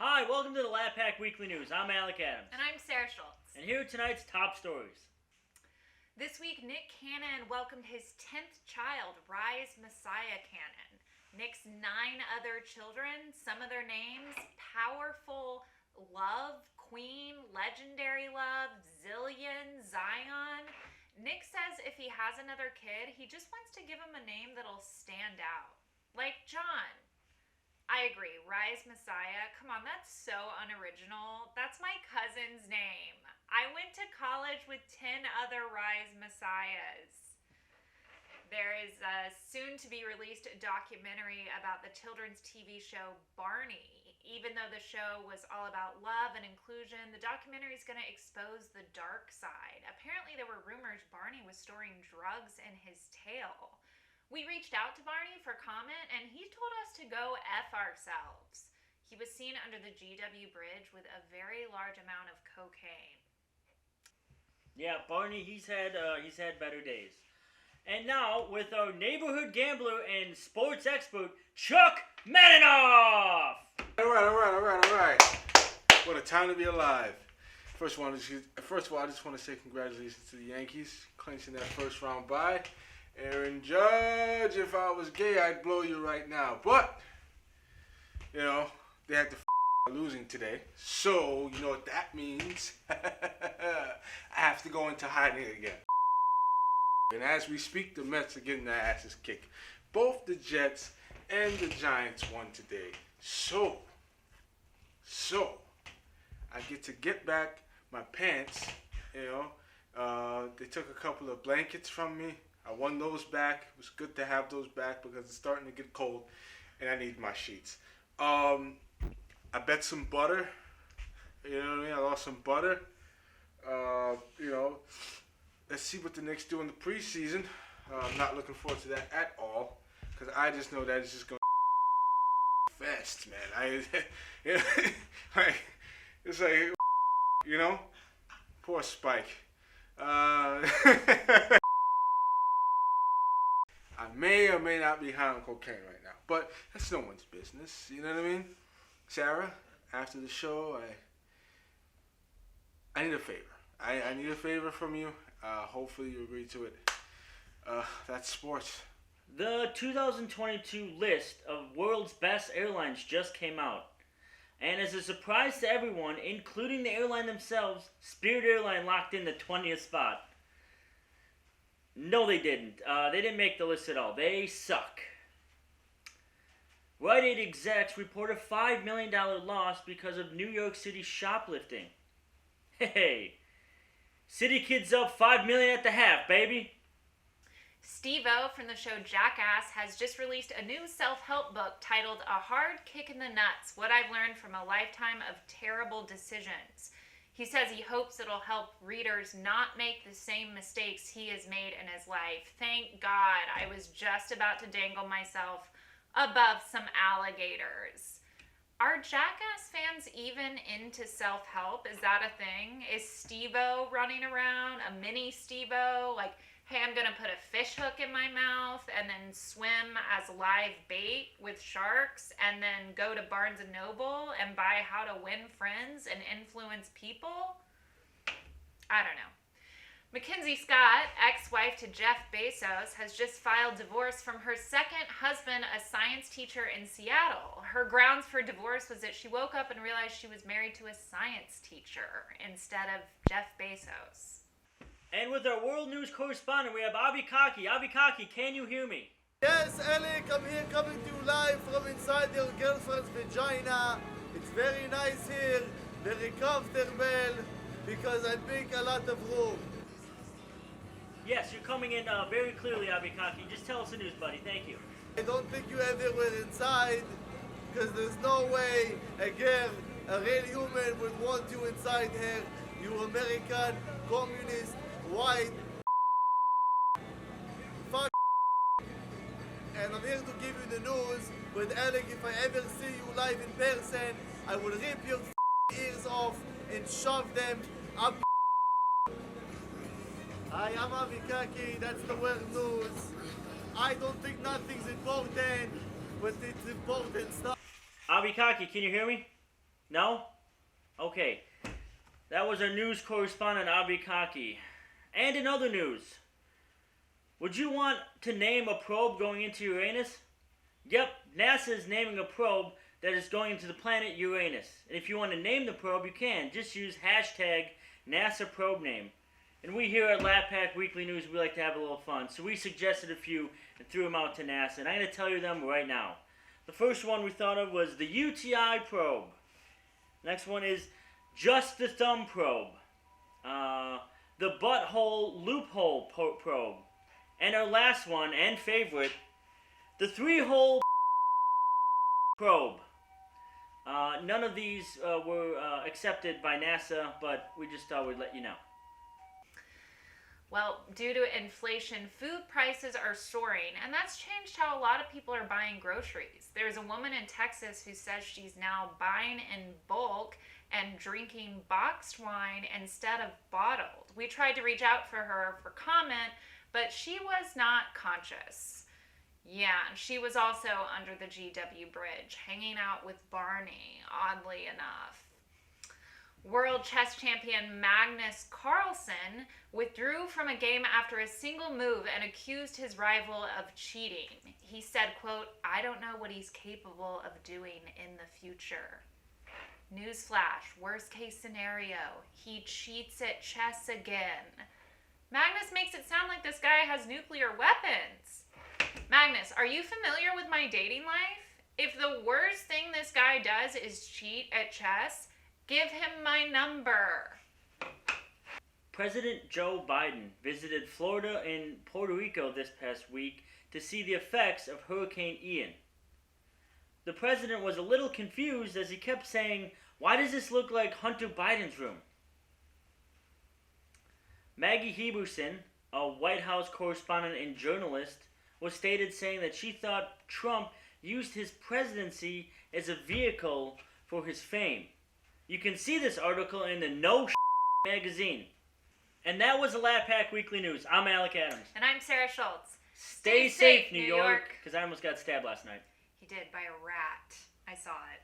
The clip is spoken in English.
Hi, welcome to the Lab Pack Weekly News. I'm Alec Adams. And I'm Sarah Schultz. And here are tonight's top stories. This week, Nick Cannon welcomed his 10th child, Rise Messiah Cannon. Nick's 9 other children, some of their names, Powerful, Love, Queen, Legendary Love, Zillion, Zion. Nick says if he has another kid, he just wants to give him a name that'll stand out. Like John. I agree. Rise Messiah. Come on, that's so unoriginal. That's my cousin's name. I went to college with 10 other Rise Messiahs. There is a soon-to-be-released documentary about the children's TV show Barney. Even though the show was all about love and inclusion, the documentary is going to expose the dark side. Apparently, there were rumors Barney was storing drugs in his tail. We reached out to Barney for comment, and he told us to go F ourselves. He was seen under the GW Bridge with a very large amount of cocaine. Yeah, Barney, he's had better days. And now, with our neighborhood gambler and sports expert, Chuck Madinoff! All right. What a time to be alive. First of all, I just want to say congratulations to the Yankees, clinching that first round bye. Aaron Judge, if I was gay, I'd blow you right now. But, they had to losing today. So, you know what that means. I have to go into hiding again. And as we speak, the Mets are getting their asses kicked. Both the Jets and the Giants won today. So, I get back my pants, They took a couple of blankets from me. I won those back. It was good to have those back because it's starting to get cold and I need my sheets. I bet some butter. You know what I mean? I lost some butter. Let's see what the Knicks do in the preseason. I'm not looking forward to that at all because I just know that it's just going to fast, man. It's like, poor Spike. I may or may not be high on cocaine right now, but that's no one's business. You know what I mean? Sarah, after the show, I need a favor. I need a favor from you. Hopefully you agree to it. That's sports. The 2022 list of world's best airlines just came out. And as a surprise to everyone, including the airline themselves, Spirit Airline locked in the 20th spot. No, they didn't. They didn't make the list at all. They suck. Rite Aid execs report a $5 million loss because of New York City shoplifting. Hey, City Kids up $5 million at the half, baby. Steve-O from the show Jackass has just released a new self-help book titled A Hard Kick in the Nuts, What I've Learned from a Lifetime of Terrible Decisions. He says he hopes it'll help readers not make the same mistakes he has made in his life. Thank God, I was just about to dangle myself above some alligators. Are Jackass fans even into self-help? Is that a thing? Is Steve-O running around, a mini Steve-O, like, hey, I'm going to put a fish hook in my mouth and then swim as live bait with sharks and then go to Barnes & Noble and buy How to Win Friends and Influence People? I don't know. Mackenzie Scott, ex-wife to Jeff Bezos, has just filed divorce from her second husband, a science teacher in Seattle. Her grounds for divorce was that she woke up and realized she was married to a science teacher instead of Jeff Bezos. And with our world news correspondent, we have Avi Kaki. Avi Kaki, can you hear me? Yes, Alec, I'm here coming to you live from inside your girlfriend's vagina. It's very nice here, very comfortable, because I make a lot of room. Yes, you're coming in very clearly, Avi Kaki. Just tell us the news, buddy. Thank you. I don't think you ever were inside, because there's no way a girl, a real human, would want you inside here. You American, communist, white, fuck. And I'm here to give you the news. But Alec, if I ever see you live in person, I will rip your ears off and shove them up. Hi, I'm Avi Kaki. That's the world news. I don't think nothing's important, but it's important stuff. Avi Kaki, can you hear me? No? Okay. That was our news correspondent, Avi Kaki. And in other news, would you want to name a probe going into Uranus? Yep, NASA is naming a probe that is going into the planet Uranus. And if you want to name the probe, you can. Just use hashtag NASA probe name. And we here at Lap Pack Weekly News, we like to have a little fun. So we suggested a few and threw them out to NASA. And I'm going to tell you them right now. The first one we thought of was the UTI probe. Next one is Just the Thumb probe. The Butthole Loophole probe. And our last one, and favorite, the Three-Hole probe. None of these were accepted by NASA, but we just thought we'd let you know. Well, due to inflation, food prices are soaring, and that's changed how a lot of people are buying groceries. There's a woman in Texas who says she's now buying in bulk and drinking boxed wine instead of bottled. We tried to reach out for her for comment, but she was not conscious. Yeah, she was also under the GW Bridge, hanging out with Barney, oddly enough. World chess champion Magnus Carlsen withdrew from a game after a single move and accused his rival of cheating. He said, quote, "I don't know what he's capable of doing in the future." Newsflash, worst case scenario, he cheats at chess again. Magnus makes it sound like this guy has nuclear weapons. Magnus, are you familiar with my dating life? If the worst thing this guy does is cheat at chess, give him my number. President Joe Biden visited Florida and Puerto Rico this past week to see the effects of Hurricane Ian. The president was a little confused as he kept saying, "Why does this look like Hunter Biden's room?" Maggie Heberson, a White House correspondent and journalist, was stated saying that she thought Trump used his presidency as a vehicle for his fame. You can see this article in the No magazine. And that was the Lap Pack Weekly News. I'm Alec Adams. And I'm Sarah Schultz. Stay safe, New York. Because I almost got stabbed last night. He did, by a rat. I saw it.